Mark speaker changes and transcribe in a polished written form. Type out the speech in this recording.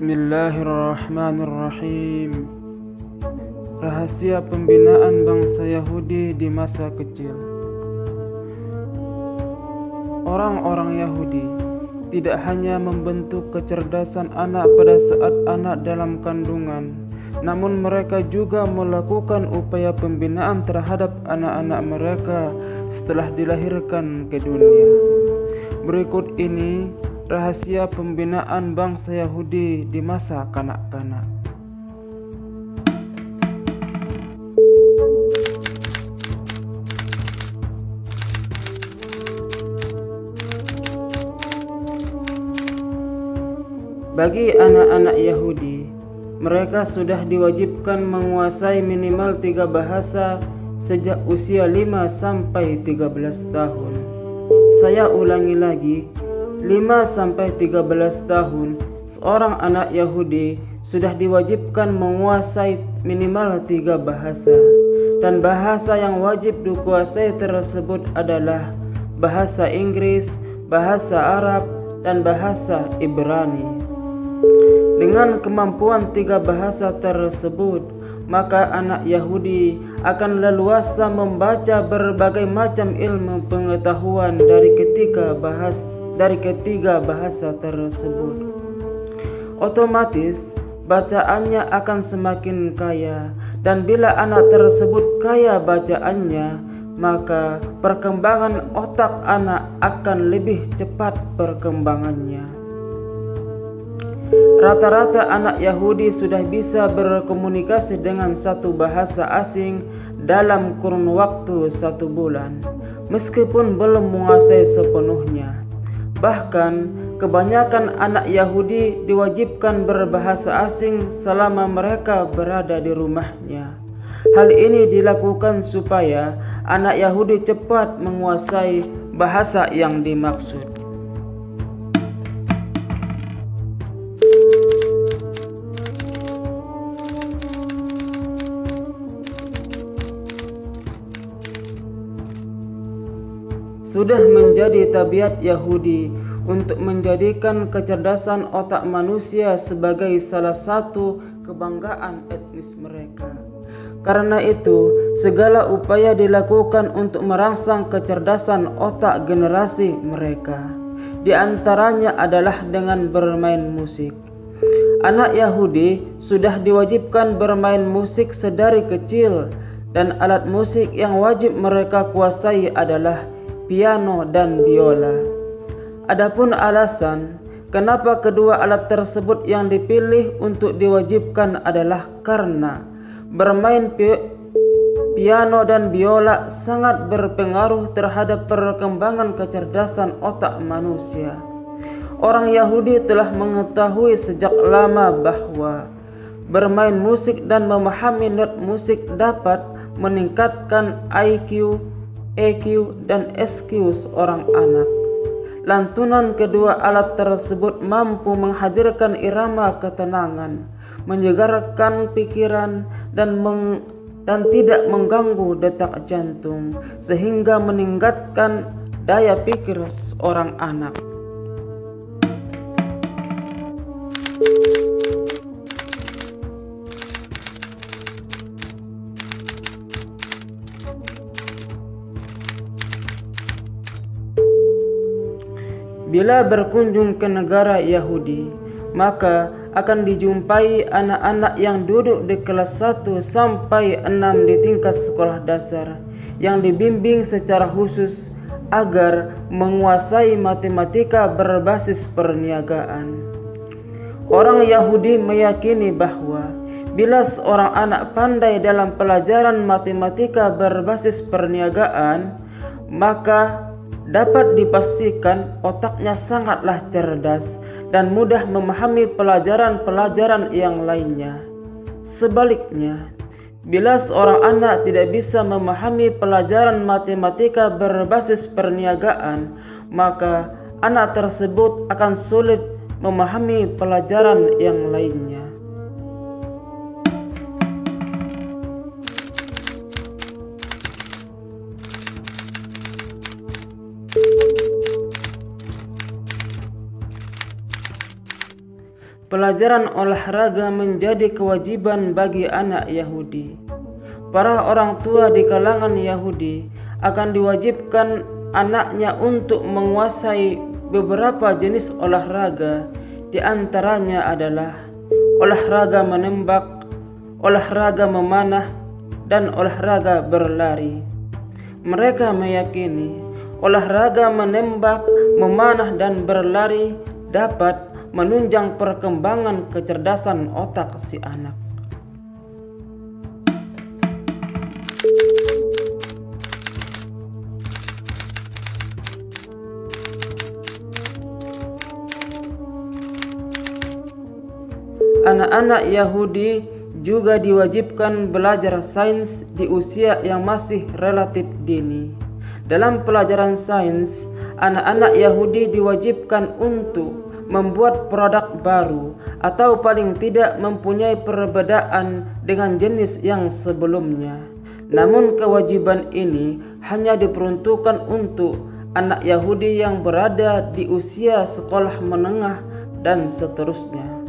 Speaker 1: Bismillahirrahmanirrahim. Rahasia pembinaan bangsa Yahudi di masa kecil. Orang-orang Yahudi tidak hanya membentuk kecerdasan anak pada saat anak dalam kandungan, namun mereka juga melakukan upaya pembinaan terhadap anak-anak mereka setelah dilahirkan ke dunia. Berikut ini rahasia pembinaan bangsa Yahudi di masa kanak-kanak. Bagi anak-anak Yahudi, mereka sudah diwajibkan menguasai minimal 3 bahasa sejak usia 5 sampai 13 tahun. Saya ulangi lagi, 5 sampai 13 tahun, seorang anak Yahudi sudah diwajibkan menguasai minimal 3 bahasa. Dan bahasa yang wajib dikuasai tersebut adalah bahasa Inggris, bahasa Arab, dan bahasa Ibrani. Dengan kemampuan 3 bahasa tersebut, maka anak Yahudi akan leluasa membaca berbagai macam ilmu pengetahuan dari ketiga bahasa tersebut. Otomatis bacaannya akan semakin kaya, dan bila anak tersebut kaya bacaannya, maka perkembangan otak anak akan lebih cepat perkembangannya. Rata-rata anak Yahudi sudah bisa berkomunikasi dengan satu bahasa asing dalam kurun waktu 1 bulan, meskipun belum menguasai sepenuhnya. Bahkan, kebanyakan anak Yahudi diwajibkan berbahasa asing selama mereka berada di rumahnya. Hal ini dilakukan supaya anak Yahudi cepat menguasai bahasa yang dimaksud. Sudah menjadi tabiat Yahudi untuk menjadikan kecerdasan otak manusia sebagai salah satu kebanggaan etnis mereka. Karena itu, segala upaya dilakukan untuk merangsang kecerdasan otak generasi mereka. Di antaranya adalah dengan bermain musik. Anak Yahudi sudah diwajibkan bermain musik sedari kecil, dan alat musik yang wajib mereka kuasai adalah piano dan biola. Adapun alasan kenapa kedua alat tersebut yang dipilih untuk diwajibkan adalah karena bermain piano dan biola sangat berpengaruh terhadap perkembangan kecerdasan otak manusia. Orang Yahudi telah mengetahui sejak lama bahwa bermain musik dan memahami not musik dapat meningkatkan IQ, EQ, dan SQ seorang anak. Lantunan kedua alat tersebut mampu menghadirkan irama ketenangan, menyegarkan pikiran, dan tidak mengganggu detak jantung, sehingga meningkatkan daya pikir seorang anak. Bila berkunjung ke negara Yahudi, maka akan dijumpai anak-anak yang duduk di kelas 1 sampai 6 di tingkat sekolah dasar yang dibimbing secara khusus agar menguasai matematika berbasis perniagaan. Orang Yahudi meyakini bahwa bila seorang anak pandai dalam pelajaran matematika berbasis perniagaan, maka dapat dipastikan otaknya sangatlah cerdas dan mudah memahami pelajaran-pelajaran yang lainnya. Sebaliknya, bila seorang anak tidak bisa memahami pelajaran matematika berbasis perniagaan, maka anak tersebut akan sulit memahami pelajaran yang lainnya. Pelajaran olahraga menjadi kewajiban bagi anak Yahudi. Para orang tua di kalangan Yahudi akan diwajibkan anaknya untuk menguasai beberapa jenis olahraga. Di antaranya adalah olahraga menembak, olahraga memanah, dan olahraga berlari. Mereka meyakini olahraga menembak, memanah, dan berlari dapat menunjang perkembangan kecerdasan otak si anak. Anak-anak Yahudi juga diwajibkan belajar sains di usia yang masih relatif dini. Dalam pelajaran sains, anak-anak Yahudi diwajibkan untuk membuat produk baru atau paling tidak mempunyai perbedaan dengan jenis yang sebelumnya. Namun kewajiban ini hanya diperuntukkan untuk anak Yahudi yang berada di usia sekolah menengah dan seterusnya.